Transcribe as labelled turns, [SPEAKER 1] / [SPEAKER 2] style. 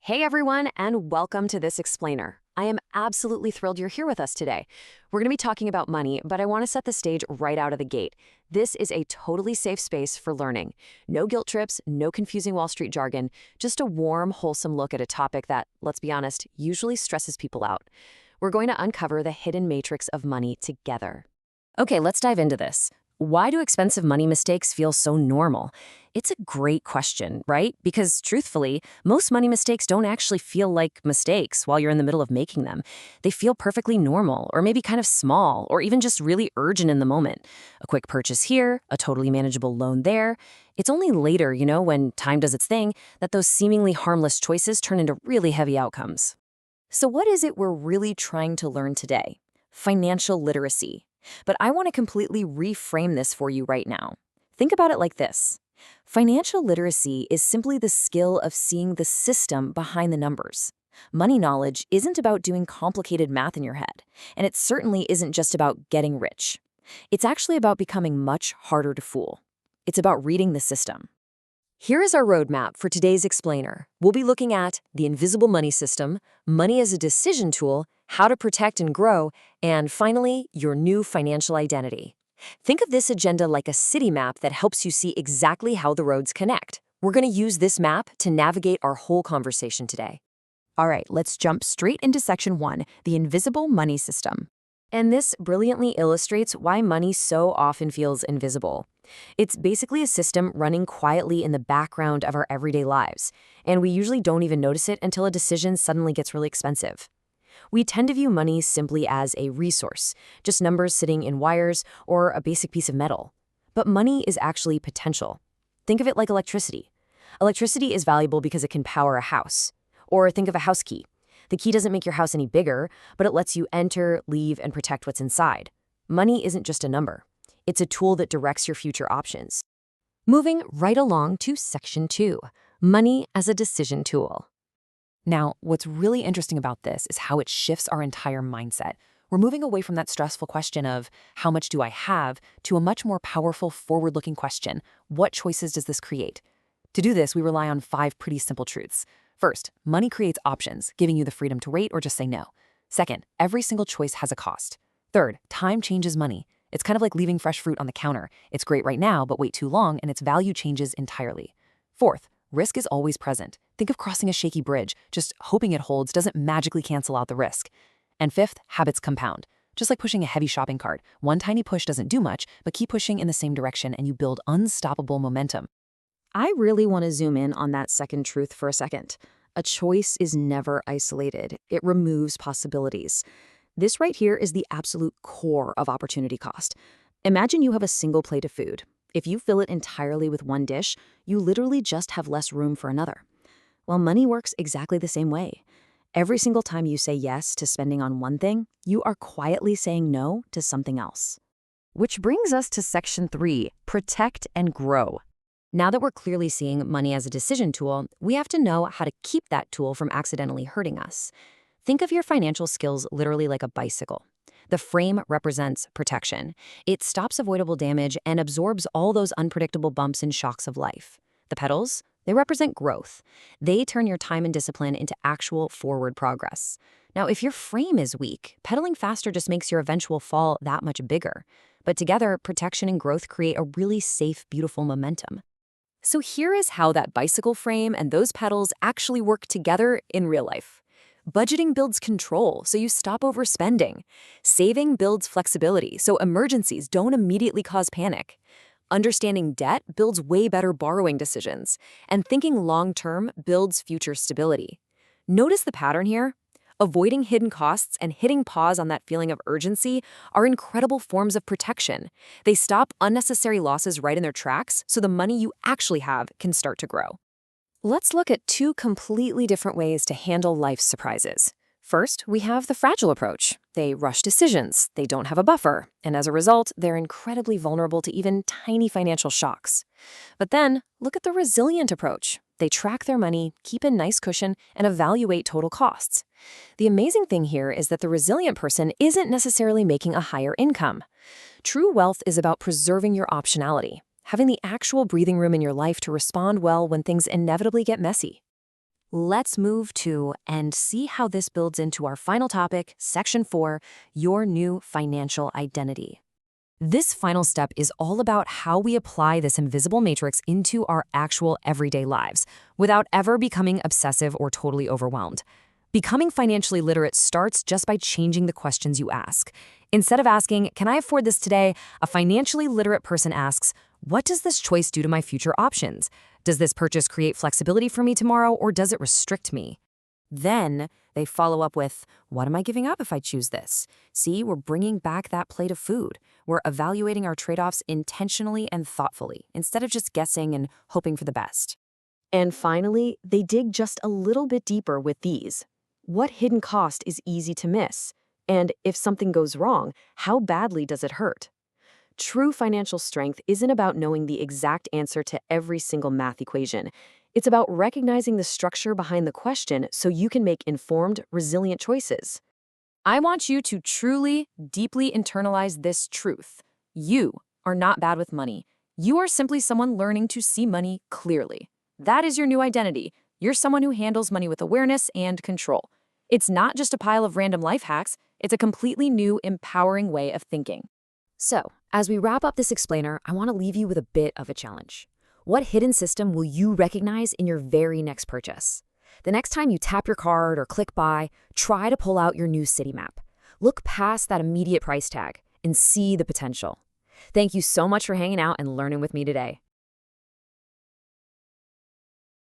[SPEAKER 1] Hey everyone, and welcome to this explainer. I am absolutely thrilled you're here with us today. We're going to be talking about money, but I want to set the stage right out of the gate. This is a totally safe space for learning. No guilt trips, no confusing Wall Street jargon, just a warm, wholesome look at a topic that, let's be honest, usually stresses people out. We're going to uncover the hidden matrix of money together. Okay, let's dive into this. Why do expensive money mistakes feel so normal? It's a great question, right? Because truthfully, most money mistakes don't actually feel like mistakes while you're in the middle of making them. They feel perfectly normal, or maybe kind of small, or even just really urgent in the moment. A quick purchase here, a totally manageable loan there. It's only later, when time does its thing, that those seemingly harmless choices turn into really heavy outcomes. So what is it we're really trying to learn today? Financial literacy. But I want to completely reframe this for you right now. Think about it like this. Financial literacy is simply the skill of seeing the system behind the numbers. Money knowledge isn't about doing complicated math in your head, and it certainly isn't just about getting rich. It's actually about becoming much harder to fool. It's about reading the system. Here is our roadmap for today's explainer. We'll be looking at the invisible money system, money as a decision tool, how to protect and grow, and finally, your new financial identity. Think of this agenda like a city map that helps you see exactly how the roads connect. We're going to use this map to navigate our whole conversation today.
[SPEAKER 2] All right, let's jump straight into section 1, the invisible money system.
[SPEAKER 1] And this brilliantly illustrates why money so often feels invisible. It's basically a system running quietly in the background of our everyday lives, and we usually don't even notice it until a decision suddenly gets really expensive. We tend to view money simply as a resource, just numbers sitting in wires or a basic piece of metal. But money is actually potential. Think of it like electricity. Electricity is valuable because it can power a house. Or think of a house key. The key doesn't make your house any bigger, but it lets you enter, leave, and protect what's inside. Money isn't just a number. It's a tool that directs your future options. Moving right along to section 2, money as a decision tool.
[SPEAKER 2] Now, what's really interesting about this is how it shifts our entire mindset. We're moving away from that stressful question of, how much do I have, to a much more powerful, forward-looking question, what choices does this create? To do this, we rely on 5 pretty simple truths. First, money creates options, giving you the freedom to wait or just say no. Second, every single choice has a cost. Third, time changes money. It's kind of like leaving fresh fruit on the counter. It's great right now, but wait too long and its value changes entirely. Fourth, risk is always present. Think of crossing a shaky bridge. Just hoping it holds doesn't magically cancel out the risk. And fifth, habits compound. Just like pushing a heavy shopping cart, one tiny push doesn't do much, but keep pushing in the same direction and you build unstoppable momentum.
[SPEAKER 1] I really want to zoom in on that second truth for a second. A choice is never isolated. It removes possibilities. This right here is the absolute core of opportunity cost. Imagine you have a single plate of food. If you fill it entirely with one dish, you literally just have less room for another. Well, money works exactly the same way. Every single time you say yes to spending on one thing, you are quietly saying no to something else. Which brings us to section 3, protect and grow. Now that we're clearly seeing money as a decision tool, we have to know how to keep that tool from accidentally hurting us. Think of your financial skills literally like a bicycle. The frame represents protection. It stops avoidable damage and absorbs all those unpredictable bumps and shocks of life. The pedals, they represent growth. They turn your time and discipline into actual forward progress. Now, if your frame is weak, pedaling faster just makes your eventual fall that much bigger. But together, protection and growth create a really safe, beautiful momentum. So here is how that bicycle frame and those pedals actually work together in real life. Budgeting builds control, so you stop overspending. Saving builds flexibility, so emergencies don't immediately cause panic. Understanding debt builds way better borrowing decisions. And thinking long-term builds future stability. Notice the pattern here? Avoiding hidden costs and hitting pause on that feeling of urgency are incredible forms of protection. They stop unnecessary losses right in their tracks, so the money you actually have can start to grow. Let's look at 2 completely different ways to handle life's surprises. First, we have the fragile approach. They rush decisions, they don't have a buffer, and as a result, they're incredibly vulnerable to even tiny financial shocks. But then, look at the resilient approach. They track their money, keep a nice cushion, and evaluate total costs. The amazing thing here is that the resilient person isn't necessarily making a higher income. True wealth is about preserving your optionality, having the actual breathing room in your life to respond well when things inevitably get messy. Let's move to and see how this builds into our final topic, Section 4, your new financial identity. This final step is all about how we apply this invisible matrix into our actual everyday lives without ever becoming obsessive or totally overwhelmed. Becoming financially literate starts just by changing the questions you ask. Instead of asking, "Can I afford this today?" a financially literate person asks, "What does this choice do to my future options? Does this purchase create flexibility for me tomorrow, or does it restrict me?" Then they follow up with, "What am I giving up if I choose this?" See, we're bringing back that plate of food. We're evaluating our trade-offs intentionally and thoughtfully, instead of just guessing and hoping for the best. And finally, they dig just a little bit deeper with these. What hidden cost is easy to miss? And if something goes wrong, how badly does it hurt? True financial strength isn't about knowing the exact answer to every single math equation. It's about recognizing the structure behind the question so you can make informed, resilient choices. I want you to truly, deeply internalize this truth. You are not bad with money. You are simply someone learning to see money clearly. That is your new identity. You're someone who handles money with awareness and control. It's not just a pile of random life hacks. It's a completely new, empowering way of thinking. So, as we wrap up this explainer, I want to leave you with a bit of a challenge. What hidden system will you recognize in your very next purchase? The next time you tap your card or click buy, try to pull out your new city map. Look past that immediate price tag and see the potential. Thank you so much for hanging out and learning with me today.